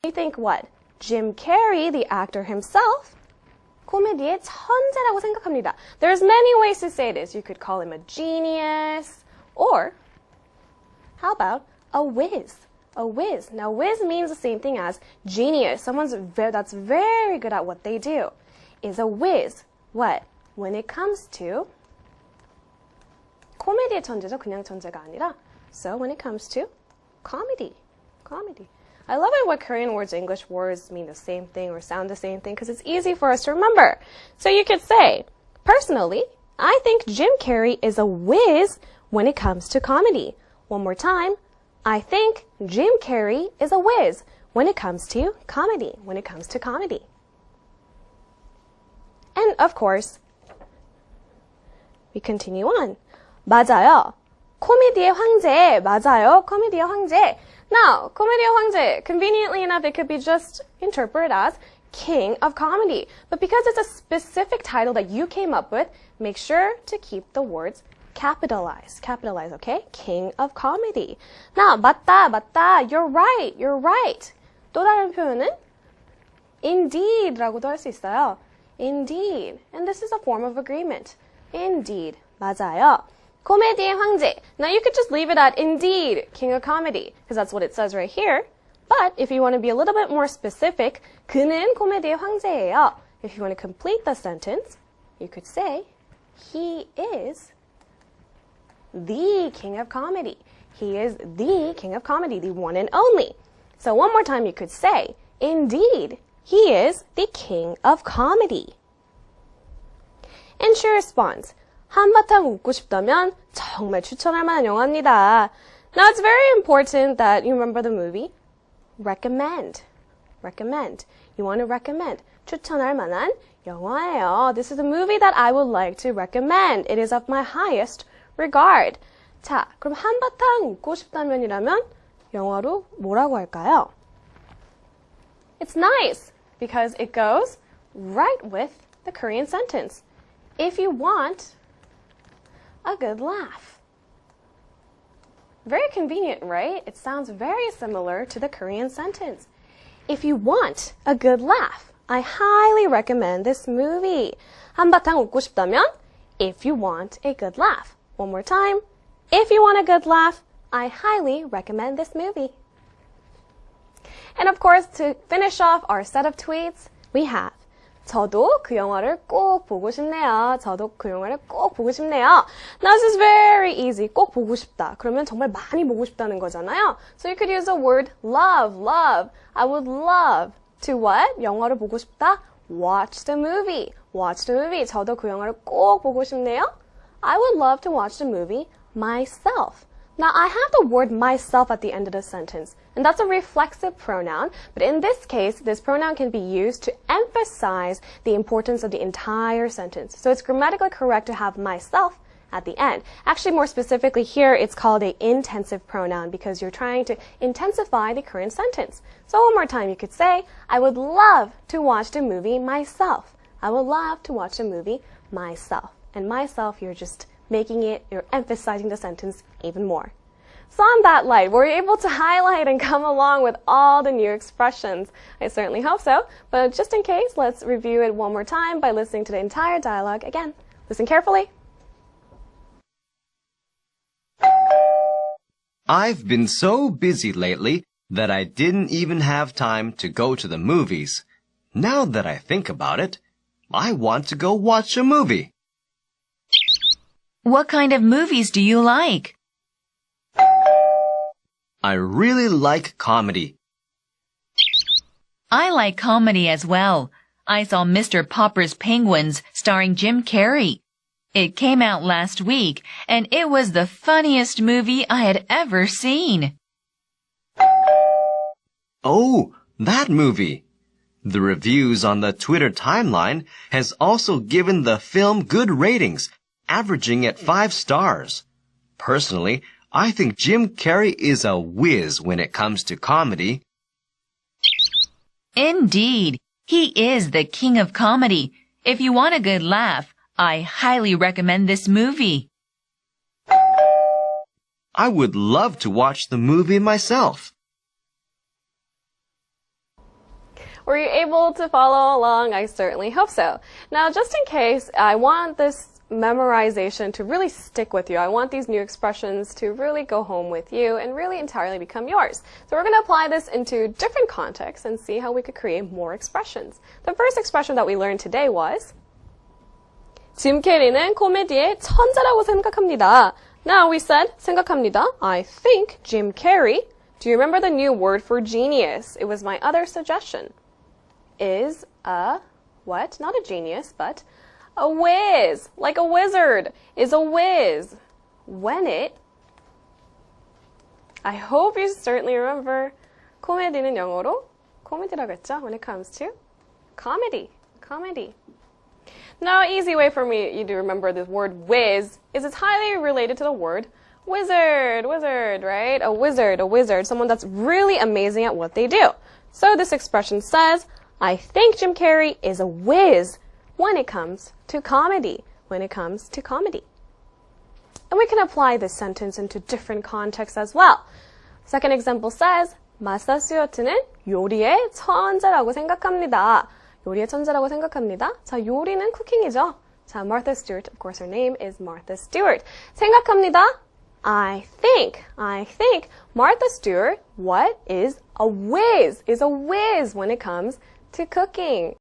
I think what? Jim Carrey, the actor himself, 코미디의 천재라고 생각합니다. There's many ways to say this. You could call him a genius, or how about a whiz? A whiz. Now, whiz means the same thing as genius. Someone that's very good at what they do. Is a whiz. What? When it comes to 코미디의 천재죠. 그냥 천재가 아니라. So when it comes to comedy. I love it when Korean words, English words mean the same thing or sound the same thing because it's easy for us to remember. So you could say, personally, I think Jim Carrey is a whiz when it comes to comedy. One more time. I think Jim Carrey is a whiz when it comes to comedy. And of course, we continue on. 맞아요. 코미디의 황제. 맞아요. 코미디의 황제. Now, 코미디의 황제, conveniently enough, it could be just interpreted as king of comedy. But because it's a specific title that you came up with, make sure to keep the words capitalized. Capitalize, okay? King of comedy. Now, 맞다. You're right. 또 다른 표현은 indeed라고도 할 수 있어요. Indeed. And this is a form of agreement. Indeed. 맞아요. 코미디의 황제. Now you could just leave it at indeed, king of comedy, because that's what it says right here. But if you want to be a little bit more specific, 그는 코미디의 황제예요. If you want to complete the sentence, you could say, he is the king of comedy. He is the king of comedy, the one and only. So one more time you could say, indeed, he is the king of comedy. And she responds, 한바탕 웃고 싶다면 정말 추천할 만한 영화입니다. Now it's very important that you remember the movie. Recommend. You want to recommend. 추천할 만한 영화예요. This is a movie that I would like to recommend. It is of my highest regard. 자, 그럼 한바탕 웃고 싶다면이라면 영어로 뭐라고 할까요? It's nice because it goes right with the Korean sentence. If you want a good laugh. Very convenient, right? It sounds very similar to the Korean sentence. If you want a good laugh, I highly recommend this movie. 한바탕 웃고 싶다면, if you want a good laugh. One more time. If you want a good laugh, I highly recommend this movie. And of course, to finish off our set of tweets, we have 저도 그 영화를 꼭 보고 싶네요. Now this is very easy. 꼭 보고 싶다. 그러면 정말 많이 보고 싶다는 거잖아요. So you could use the word love. I would love to what? 영화를 보고 싶다. Watch the movie. 저도 그 영화를 꼭 보고 싶네요. I would love to watch the movie myself. Now, I have the word myself at the end of the sentence, and that's a reflexive pronoun, but in this case, this pronoun can be used to emphasize the importance of the entire sentence. So it's grammatically correct to have myself at the end. Actually, more specifically here, it's called an intensive pronoun because you're trying to intensify the current sentence. So one more time, you could say, I would love to watch the movie myself. And myself, you're emphasizing the sentence even more. So on that light, were you able to highlight and come along with all the new expressions? I certainly hope so, but just in case, let's review it one more time by listening to the entire dialogue again. Listen carefully. I've been so busy lately that I didn't even have time to go to the movies. Now that I think about it, I want to go watch a movie. What kind of movies do you like? I really like comedy. I like comedy as well. I saw Mr. Popper's Penguins starring Jim Carrey. It came out last week, and it was the funniest movie I had ever seen. Oh, that movie! The reviews on the Twitter timeline has also given the film good ratings, averaging at 5 stars. Personally, I think Jim Carrey is a whiz when it comes to comedy. Indeed, he is the king of comedy. If you want a good laugh, I highly recommend this movie. I would love to watch the movie myself. Were you able to follow along? I certainly hope so. Now, just in case, I want this memorization to really stick with you. I want these new expressions to really go home with you and really entirely become yours. So we're going to apply this into different contexts and see how we could create more expressions. The first expression that we learned today was 짐 캐리는 코미디의 천재라고 생각합니다. Now we said 생각합니다. I think Jim Carrey. Do you remember the new word for genius? It was my other suggestion. Is a what? Not a genius, but a whiz, like a wizard, is a whiz. I hope you certainly remember. 코미디는 영어로 코미디라고 했죠? When it comes to comedy. Now, easy way for you to remember the word whiz is it's highly related to the word wizard, right? A wizard, someone that's really amazing at what they do. So this expression says, I think Jim Carrey is a whiz when it comes to comedy. And we can apply this sentence into different contexts as well. Second example says, 마사 스튜어트는 요리의 천재라고 생각합니다. 자, 요리는 쿠킹이죠. 자, Martha Stewart, of course her name is Martha Stewart. 생각합니다. I think Martha Stewart, is a whiz when it comes to cooking.